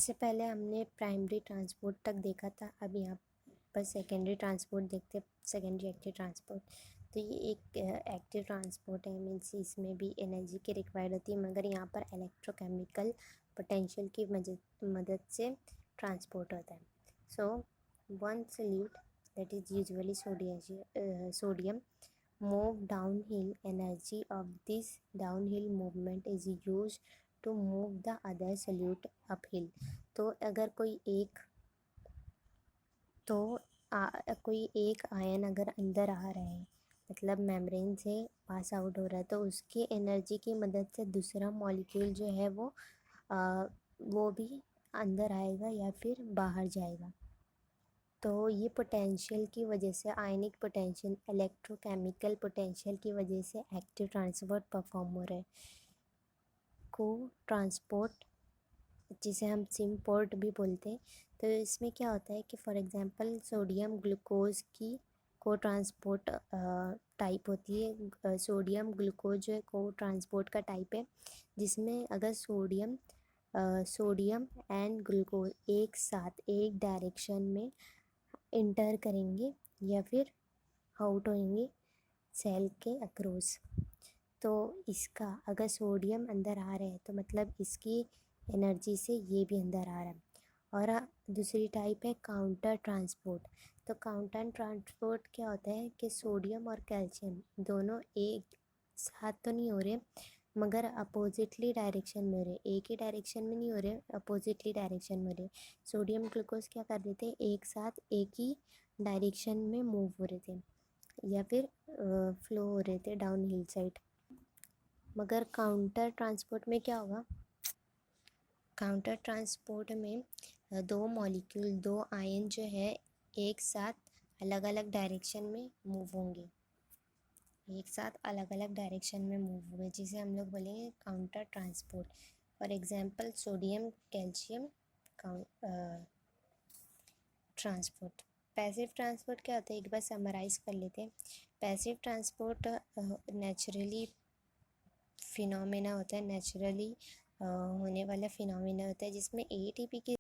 इससे पहले हमने प्राइमरी ट्रांसपोर्ट तक देखा था, अब यहाँ पर सेकेंडरी ट्रांसपोर्ट देखते, सेकेंडरी एक्टिव ट्रांसपोर्ट। तो ये एक एक्टिव ट्रांसपोर्ट है, मीन्स इसमें भी एनर्जी की रिक्वायर्ड होती है, मगर यहाँ पर इलेक्ट्रोकेमिकल पोटेंशियल की मदद से ट्रांसपोर्ट होता है। So one solute that is usually sodium move downhill, energy of this downhill movement is used to move the other solute uphill। तो अगर कोई एक आयन अगर अंदर आ रहा है, मतलब मेम्ब्रेन से पास आउट हो रहा है, तो उसकी एनर्जी की मदद से दूसरा मॉलिक्यूल जो है वो भी अंदर आएगा या फिर बाहर जाएगा। तो ये पोटेंशियल की वजह से, आयनिक पोटेंशियल, इलेक्ट्रोकेमिकल पोटेंशियल की वजह से एक्टिव ट्रांसपोर्ट परफॉर्म हो रहा है। को ट्रांसपोर्ट, जिसे हम सिमपोर्ट भी बोलते हैं, तो इसमें क्या होता है कि फॉर एग्जांपल सोडियम ग्लूकोज की को ट्रांसपोर्ट टाइप होती है। सोडियम ग्लूकोज जो है को ट्रांसपोर्ट का टाइप है, जिसमें अगर सोडियम एंड ग्लूकोज एक साथ एक डायरेक्शन में इंटर करेंगे या फिर आउट होंगे सेल के अक्रॉस, तो इसका अगर सोडियम अंदर आ रहा है तो मतलब इसकी एनर्जी से ये भी अंदर आ रहा है। और दूसरी टाइप है काउंटर ट्रांसपोर्ट। तो काउंटर ट्रांसपोर्ट क्या होता है कि सोडियम और कैल्शियम दोनों एक साथ तो नहीं हो रहे, मगर अपोजिटली डायरेक्शन में हो रहे, एक ही डायरेक्शन में नहीं हो रहे, अपोजिटली डायरेक्शन में हो रहे। सोडियम ग्लूकोज क्या कर रहे थे, एक साथ एक ही डायरेक्शन में मूव हो रहे थे या फिर फ्लो हो रहे थे डाउन हिल साइड। मगर काउंटर ट्रांसपोर्ट में क्या होगा, काउंटर ट्रांसपोर्ट में दो मॉलिक्यूल, दो आयन जो है एक साथ अलग अलग डायरेक्शन में मूव होंगे, एक साथ अलग अलग डायरेक्शन में मूव हुए, जिसे हम लोग बोलेंगे counter transport. For example sodium calcium transport. Passive transport क्या होता है, एक बार समराइज कर लेते हैं। पैसिव ट्रांसपोर्ट नेचुरली फिनोमेना होता है, नेचुरली होने वाला फिनोमेना होता है, जिसमें एटीपी की